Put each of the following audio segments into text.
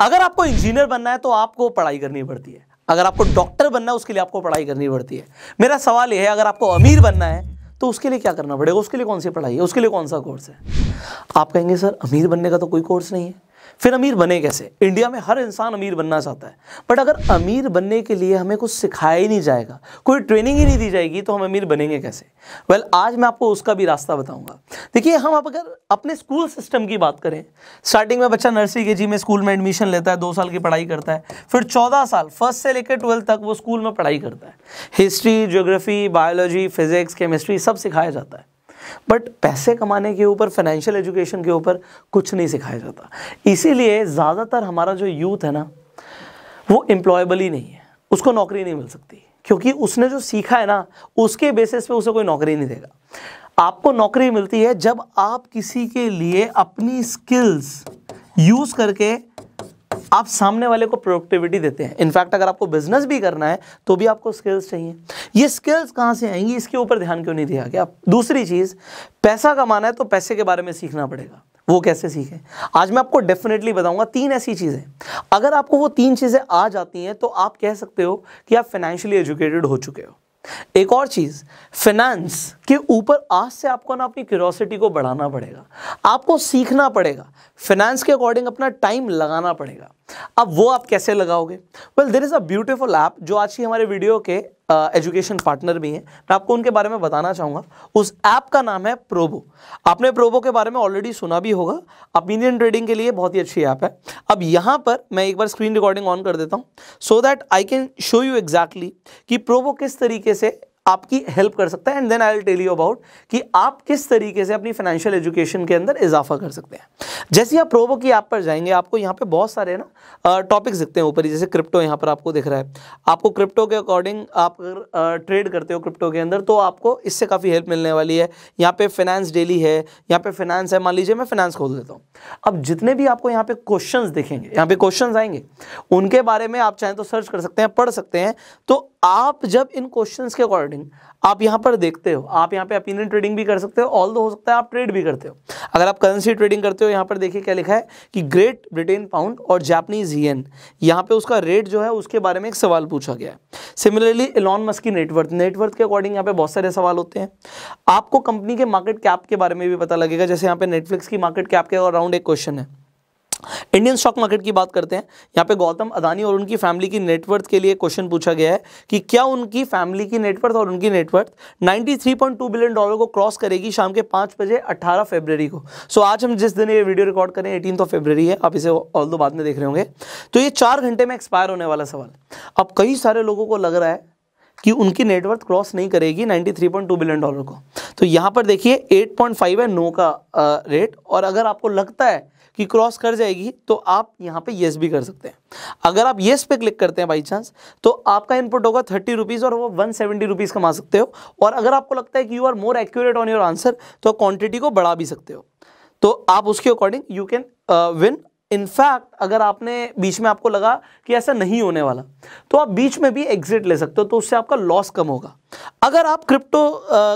अगर आपको इंजीनियर बनना है तो आपको पढ़ाई करनी पड़ती है, अगर आपको डॉक्टर बनना है उसके लिए आपको पढ़ाई करनी पड़ती है। मेरा सवाल यह है, अगर आपको अमीर बनना है तो उसके लिए क्या करना पड़ेगा, उसके लिए कौन सी पढ़ाई है, उसके लिए कौन सा कोर्स है? आप कहेंगे सर अमीर बनने का तो कोई कोर्स नहीं है, फिर अमीर बने कैसे? इंडिया में हर इंसान अमीर बनना चाहता है, बट अगर अमीर बनने के लिए हमें कुछ सिखाया ही नहीं जाएगा, कोई ट्रेनिंग ही नहीं दी जाएगी, तो हम अमीर बनेंगे कैसे? आज मैं आपको उसका भी रास्ता बताऊंगा। देखिए, हम अगर अपने स्कूल सिस्टम की बात करें, स्टार्टिंग में बच्चा नर्सरी केजी में स्कूल में एडमिशन लेता है, 2 साल की पढ़ाई करता है, फिर 14 साल फर्स्ट से लेकर 12th तक वो स्कूल में पढ़ाई करता है। History, geography, biology, physics, chemistry सब सिखाया जाता है, बट पैसे कमाने के ऊपर, फाइनेंशियल एजुकेशन के ऊपर कुछ नहीं सिखाया जाता। इसीलिए ज़्यादातर हमारा जो यूथ है ना, वो एम्प्लॉयबल ही नहीं है, उसको नौकरी नहीं मिल सकती, क्योंकि उसने जो सीखा है ना, उसके बेसिस पे उसे कोई नौकरी नहीं देगा। आपको नौकरी मिलती है जब आप किसी के लिए अपनी स्किल्स यूज़ करके आप सामने वाले को प्रोडक्टिविटी देते हैं। इनफैक्ट अगर आपको बिजनेस भी करना है तो भी आपको स्किल्स चाहिए। ये स्किल्स कहाँ से आएंगी, इसके ऊपर ध्यान क्यों नहीं दिया गया? दूसरी चीज़, पैसा कमाना है तो पैसे के बारे में सीखना पड़ेगा। वो कैसे सीखें? आज मैं आपको डेफिनेटली बताऊंगा 3 ऐसी चीज़ें। अगर आपको वो 3 चीज़ें आ जाती हैं तो आप कह सकते हो कि आप फाइनेंशियली एजुकेटेड हो चुके हो। एक और चीज़, फाइनेंस के ऊपर आज से आपको ना अपनी क्यूरियोसिटी को बढ़ाना पड़ेगा, आपको सीखना पड़ेगा, फाइनेंस के अकॉर्डिंग अपना टाइम लगाना पड़ेगा। अब वो आप कैसे लगाओगे? There is a beautiful app जो आज की हमारे वीडियो के एजुकेशन पार्टनर भी हैं, मैं आपको उनके बारे में बताना चाहूँगा। उस ऐप का नाम है प्रोबो। आपने प्रोबो के बारे में ऑलरेडी सुना भी होगा, ओपिनियन ट्रेडिंग के लिए बहुत ही अच्छी ऐप है। अब यहाँ पर मैं एक बार स्क्रीन रिकॉर्डिंग ऑन कर देता हूँ, so that I can show you exactly कि प्रोबो किस तरीके से आपकी हेल्प कर सकता है, and then I will tell you about कि आप किस तरीके से अपनी फाइनेंशियल एजुकेशन के अंदर इजाफा कर सकते हैं। जैसे आप प्रोबो की ऐप पर जाएंगे, आपको यहाँ पे बहुत सारे ना टॉपिक्स दिखते हैं ऊपर ही, जैसे क्रिप्टो यहाँ पर आपको दिख रहा है। आपको क्रिप्टो के अकॉर्डिंग आप अगर ट्रेड करते हो क्रिप्टो के अंदर, तो आपको इससे काफ़ी हेल्प मिलने वाली है। यहाँ पे फाइनेंस डेली है, यहाँ पे फाइनेंस है। मान लीजिए मैं फाइनेंस खोल देता हूँ। अब जितने भी आपको यहाँ पे क्वेश्चंस दिखेंगे, यहाँ पे क्वेश्चंस आएंगे, उनके बारे में आप चाहें तो सर्च कर सकते हैं, पढ़ सकते हैं। तो आप जब इन क्वेश्चंस के अकॉर्डिंग आप यहाँ पर देखते हो, आप यहाँ पे ओपिनियन ट्रेडिंग भी कर सकते हो, ऑल्दो हो सकता है आप ट्रेड भी करते हो। अगर आप करेंसी ट्रेडिंग करते हो, यहाँ पर देखिए क्या लिखा है कि ग्रेट ब्रिटेन पाउंड और जापानीज येन, यहाँ पे उसका रेट जो है उसके बारे में एक सवाल पूछा गया है। सिमिलरली एलॉन मस्क की नेटवर्थ के अकॉर्डिंग यहाँ पे बहुत सारे सवाल होते हैं। आपको कंपनी के मार्केट कैप के बारे में भी पता लगेगा, जैसे यहाँ पे नेटफ्लिक्स की मार्केट कैप के अराउंड एक क्वेश्चन है। इंडियन स्टॉक मार्केट की बात करते हैं, यहाँ पे गौतम अदानी और उनकी फैमिली की नेटवर्थ के लिए क्वेश्चन पूछा गया है कि क्या उनकी फैमिली की नेटवर्थ और उनकी नेटवर्थ 93.2 बिलियन डॉलर को क्रॉस करेगी शाम के 5 बजे 18 फरवरी को। सो आज हम जिस दिन ये वीडियो रिकॉर्ड करें 18 फरवरी है, आप इसे ऑल्दो बाद में देख रहे होंगे, तो ये 4 घंटे में एक्सपायर होने वाला सवाल। अब कई सारे लोगों को लग रहा है कि उनकी नेटवर्थ क्रॉस नहीं करेगी 93.2 बिलियन डॉलर को। तो यहाँ पर देखिए 8.5 है नो का रेट, और अगर आपको लगता है कि क्रॉस कर जाएगी तो आप यहाँ पे येस भी कर सकते हैं। अगर आप येस पे क्लिक करते हैं बाई चांस, तो आपका इनपुट होगा 30 रुपीज़ और वो 170 रुपीज़ कमा सकते हो। और अगर आपको लगता है कि you are more accurate on your answer, तो क्वांटिटी को बढ़ा भी सकते हो, तो आप उसके according you can win. In fact अगर आपने बीच में आपको लगा कि ऐसा नहीं होने वाला, तो आप बीच में भी एग्जिट ले सकते हो, तो उससे आपका लॉस कम होगा। अगर आप क्रिप्टो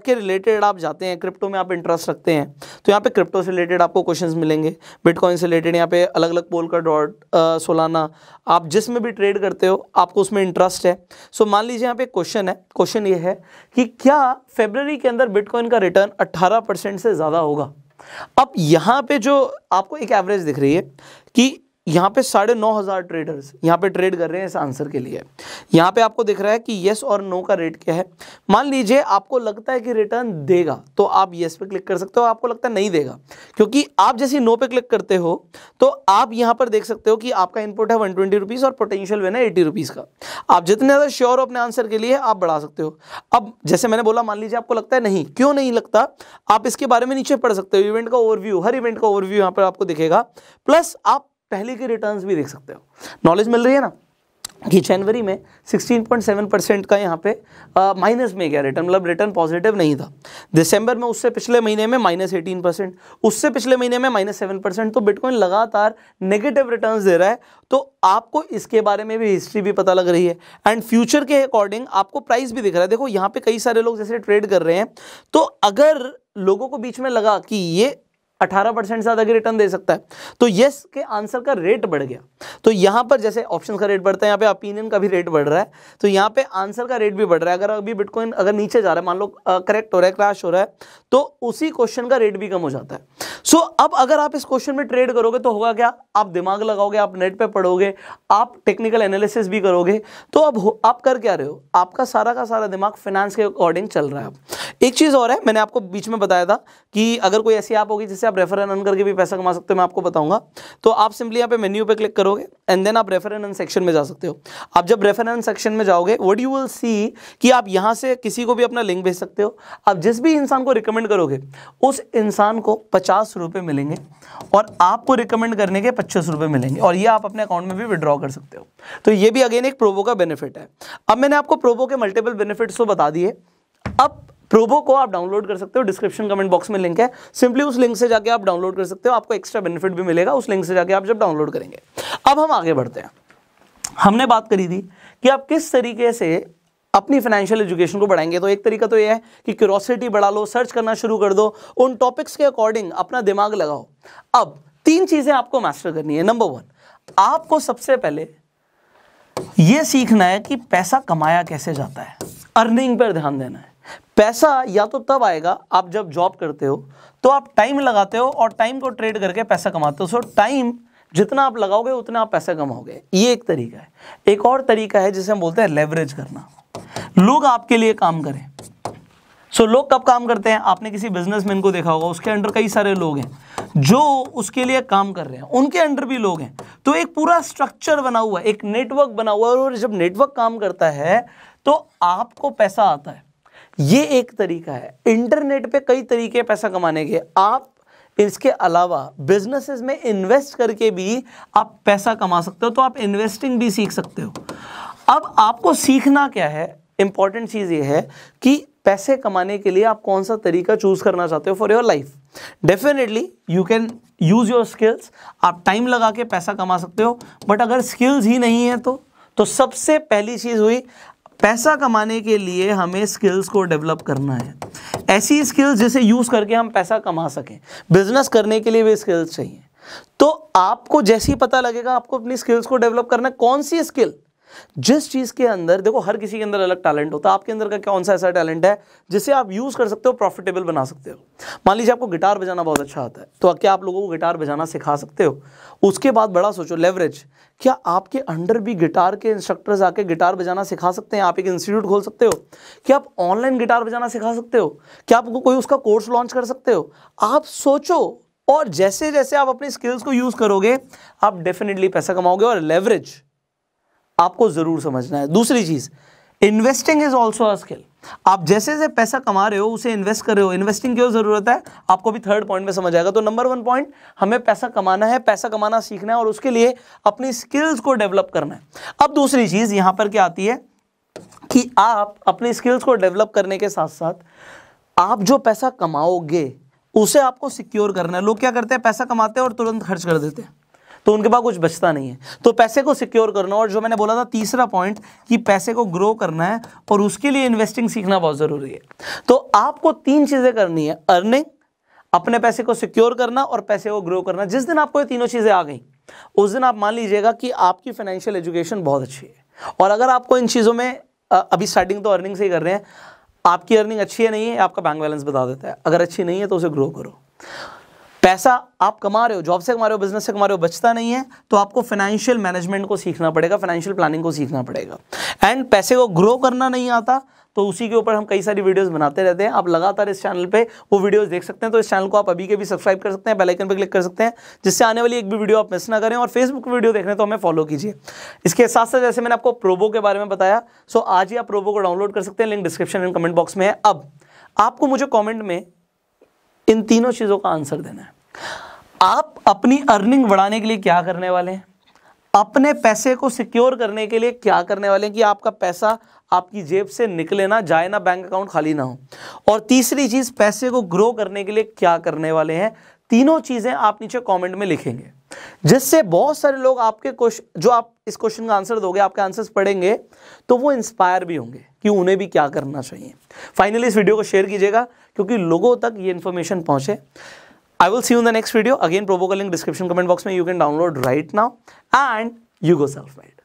के रिलेटेड आप जाते हैं, क्रिप्टो में आप इंटरेस्ट रखते हैं, तो यहाँ पे क्रिप्टो से रिलेटेड आपको क्वेश्चंस मिलेंगे, बिटकॉइन से रिलेटेड, यहाँ पे अलग अलग पोल का डॉट, सोलाना, आप जिसमें भी ट्रेड करते हो आपको उसमें इंटरेस्ट है। सो मान लीजिए यहाँ पे क्वेश्चन है, क्वेश्चन ये है कि क्या फरवरी के अंदर बिटकॉइन का रिटर्न 18% से ज़्यादा होगा? अब यहाँ पे जो आपको एक एवरेज दिख रही है कि यहाँ पे 9,500 ट्रेडर्स यहाँ पे ट्रेड कर रहे हैं इस आंसर के लिए। यहाँ पे आपको दिख रहा है कि येस और नो का रेट क्या है। मान लीजिए आपको लगता है कि रिटर्न देगा, तो आप येस पे क्लिक कर सकते हो। आपको लगता है नहीं देगा, क्योंकि आप जैसे नो पे क्लिक करते हो तो आप यहाँ पर देख सकते हो कि आपका इनपुट है 120 रुपीज़ और पोटेंशियल विन है 80 रुपीज़ का। आप जितने ज़्यादा श्योर हो अपने आंसर के लिए आप बढ़ा सकते हो। अब जैसे मैंने बोला, मान लीजिए आपको लगता है नहीं, क्यों नहीं लगता, आप इसके बारे में नीचे पढ़ सकते हो। इवेंट का ओवरव्यू, हर इवेंट का ओवरव्यू यहाँ पर आपको दिखेगा, प्लस आप पहले के रिटर्न्स भी देख सकते हो। नॉलेज मिल रही है ना कि जनवरी में 16.7% का यहाँ पे माइनस में गया रिटर्न, मतलब रिटर्न पॉजिटिव नहीं था। दिसंबर में उससे पिछले महीने में -18%, उससे पिछले महीने में -7%। तो बिटकॉइन लगातार नेगेटिव रिटर्न्स दे रहा है, तो आपको इसके बारे में भी हिस्ट्री भी पता लग रही है, एंड फ्यूचर के अकॉर्डिंग आपको प्राइस भी दिख रहा है। देखो यहाँ पे कई सारे लोग जैसे ट्रेड कर रहे हैं, तो अगर लोगों को बीच में लगा कि ये 18% से ज़्यादा की रिटर्न दे सकता है। तो यस के आंसर का रेट बढ़ गया। तो यहाँ पर जैसे ऑप्शन का रेट बढ़ता है, यहाँ पे ओपिनियन का भी रेट बढ़ रहा है, तो यहाँ पे आंसर का रेट भी बढ़ रहा है। अगर अभी बिटकॉइन अगर नीचे जा रहा है, मान लो करेक्ट हो रहा है, क्रैश हो रहा है, तो उसी क्वेश्चन का रेट भी कम हो जाता है। सो अब अगर आप इस क्वेश्चन में ट्रेड करोगे तो होगा क्या, आप दिमाग लगाओगे, आप नेट पे पढ़ोगे, आप टेक्निकल एनालिसिस भी करोगे, तो अब आप कर क्या रहे हो, आपका सारा का सारा दिमाग फाइनेंस के अकॉर्डिंग चल रहा है। एक चीज़ और है, मैंने आपको बीच में बताया था कि अगर कोई ऐसी ऐप होगी जिससे आप रेफर एंड अर्न करके भी पैसा कमा सकते हो, मैं आपको बताऊंगा। तो आप सिंपली यहाँ पे मेन्यू पे क्लिक करोगे एंड देन आप रेफर एंड अर्न सेक्शन में जा सकते हो। आप जब रेफर एंड अर्न सेक्शन में जाओगे, व्हाट यू विल सी कि आप यहाँ से किसी को भी अपना लिंक भेज सकते हो। आप जिस भी इंसान को रिकमेंड करोगे उस इंसान को 50 रुपये मिलेंगे और आपको रिकमेंड करने के 25 रुपये मिलेंगे, और ये आप अपने अकाउंट में भी विड्रॉ कर सकते हो। तो ये भी अगेन एक प्रोबो का बेनिफिट है। अब मैंने आपको प्रोबो के मल्टीपल बेनिफिट्स तो बता दिए। अब प्रोबो को आप डाउनलोड कर सकते हो, डिस्क्रिप्शन कमेंट बॉक्स में लिंक है, सिंपली उस लिंक से जाके आप डाउनलोड कर सकते हो। आपको एक्स्ट्रा बेनिफिट भी मिलेगा उस लिंक से जाके आप जब डाउनलोड करेंगे। अब हम आगे बढ़ते हैं। हमने बात करी थी कि आप किस तरीके से अपनी फाइनेंशियल एजुकेशन को बढ़ाएंगे। तो एक तरीका तो यह है कि क्यूरोसिटी बढ़ा लो, सर्च करना शुरू कर दो, उन टॉपिक्स के अकॉर्डिंग अपना दिमाग लगाओ। अब 3 चीजें आपको मास्टर करनी है। नंबर 1, आपको सबसे पहले यह सीखना है कि पैसा कमाया कैसे जाता है, अर्निंग पर ध्यान देना है। पैसा या तो तब आएगा आप जब जॉब करते हो, तो आप टाइम लगाते हो और टाइम को ट्रेड करके पैसा कमाते हो। सो टाइम जितना आप लगाओगे उतना आप पैसा कमाओगे, ये एक तरीका है। एक और तरीका है जिसे हम बोलते हैं लेवरेज करना, लोग आपके लिए काम करें। सो लोग कब काम करते हैं, आपने किसी बिजनेसमैन को देखा होगा, उसके अंडर कई सारे लोग हैं जो उसके लिए काम कर रहे हैं, उनके अंडर भी लोग हैं। तो एक पूरा स्ट्रक्चर बना हुआ है, एक नेटवर्क बना हुआ है, और जब नेटवर्क काम करता है तो आपको पैसा आता है। ये एक तरीका है। इंटरनेट पे कई तरीके पैसा कमाने के। आप इसके अलावा बिजनेसेस में इन्वेस्ट करके भी आप पैसा कमा सकते हो, तो आप इन्वेस्टिंग भी सीख सकते हो। अब आपको सीखना क्या है, इंपॉर्टेंट चीज ये है कि पैसे कमाने के लिए आप कौन सा तरीका चूज करना चाहते हो for your life. Definitely you can use your skills, आप टाइम लगा के पैसा कमा सकते हो, बट अगर स्किल्स ही नहीं है तो सबसे पहली चीज हुई, पैसा कमाने के लिए हमें स्किल्स को डेवलप करना है। ऐसी स्किल्स जिसे यूज करके हम पैसा कमा सकें। बिजनेस करने के लिए भी स्किल्स चाहिए। तो आपको जैसे ही पता लगेगा आपको अपनी स्किल्स को डेवलप करना है, कौन सी स्किल, जिस चीज के अंदर, देखो हर किसी के अंदर अलग टैलेंट होता है, आपके अंदर का कौन सा ऐसा टैलेंट है जिसे आप यूज कर सकते हो, प्रॉफिटेबल बना सकते हो। मान लीजिए आपको गिटार बजाना बहुत अच्छा आता है, तो क्या आप लोगों को गिटार बजाना सिखा सकते हो? उसके बाद बड़ा सोचो, लेवरेज, क्या आपके अंडर भी गिटार के इंस्ट्रक्टर्स आके गिटार बजाना सिखा सकते हैं? आप एक इंस्टीट्यूट खोल सकते हो। क्या आप ऑनलाइन गिटार बजाना सिखा सकते हो? क्या आपको कोई उसका कोर्स लॉन्च कर सकते हो? आप सोचो, और जैसे जैसे आप अपनी स्किल्स को यूज करोगे आप डेफिनेटली पैसा कमाओगे। और लेवरेज आपको जरूर समझना है। दूसरी चीज, investing is also a skill. आप जैसे जैसे पैसा कमा रहे हो उसे इन्वेस्ट कर रहे हो। इन्वेस्टिंग क्यों जरूरत है, आपको भी थर्ड पॉइंट में समझ आएगा। तो नंबर 1 पॉइंट, हमें पैसा कमाना है, पैसा कमाना सीखना है, और उसके लिए अपनी स्किल्स को डेवलप करना है। अब दूसरी चीज यहां पर क्या आती है कि आप अपनी स्किल्स को डेवलप करने के साथ साथ आप जो पैसा कमाओगे उसे आपको सिक्योर करना है। लोग क्या करते हैं, पैसा कमाते हैं और तुरंत खर्च कर देते हैं, तो उनके पास कुछ बचता नहीं है। तो पैसे को सिक्योर करना, और जो मैंने बोला था तीसरा पॉइंट कि पैसे को ग्रो करना है, और उसके लिए इन्वेस्टिंग सीखना बहुत जरूरी है। तो आपको 3 चीजें करनी है, अर्निंग, अपने पैसे को सिक्योर करना और पैसे को ग्रो करना। जिस दिन आपको ये तीनों चीजें आ गई उस दिन आप मान लीजिएगा कि आपकी फाइनेंशियल एजुकेशन बहुत अच्छी है। और अगर आपको इन चीजों में, अभी स्टार्टिंग तो अर्निंग से ही कर रहे हैं, आपकी अर्निंग अच्छी है नहीं है, आपका बैंक बैलेंस बता देता है। अगर अच्छी नहीं है तो उसे ग्रो करो। पैसा आप कमा रहे हो, जॉब से कमा रहे हो, बिजनेस से कमा रहे हो, बचता नहीं है, तो आपको फाइनेंशियल मैनेजमेंट को सीखना पड़ेगा, फाइनेंशियल प्लानिंग को सीखना पड़ेगा। एंड पैसे को ग्रो करना नहीं आता तो उसी के ऊपर हम कई सारी वीडियोस बनाते रहते हैं। आप लगातार इस चैनल पे वो वीडियोस देख सकते हैं। तो इस चैनल को आप अभी के भी सब्सक्राइब कर सकते हैं, बेल आइकन पे क्लिक कर सकते हैं, जिससे आने वाली एक भी वीडियो आप मिस ना करें। और फेसबुक पे वीडियो देखने तो हमें फॉलो कीजिए। इसके साथ साथ जैसे मैंने आपको प्रोबो के बारे में बताया, सो आज ही आप प्रोबो को डाउनलोड कर सकते हैं, link description and comment box में है। अब आपको मुझे कॉमेंट में इन तीनों चीज़ों का आंसर देना है। आप अपनी अर्निंग बढ़ाने के लिए क्या करने वाले हैं, अपने पैसे को सिक्योर करने के लिए क्या करने वाले हैं कि आपका पैसा आपकी जेब से निकले ना, जाए ना, बैंक अकाउंट खाली ना हो, और तीसरी चीज पैसे को ग्रो करने के लिए क्या करने वाले हैं। तीनों चीजें आप नीचे कमेंट में लिखेंगे, जिससे बहुत सारे लोग आपके क्वेश्चन, जो आप इस क्वेश्चन का आंसर दोगे, आपके आंसर्स पढ़ेंगे तो वो इंस्पायर भी होंगे कि उन्हें भी क्या करना चाहिए। फाइनली इस वीडियो को शेयर कीजिएगा क्योंकि लोगों तक ये इन्फॉर्मेशन पहुंचे। I will see you in the next video. Again, Provo का link description comment box में you can download right now and you go self-made.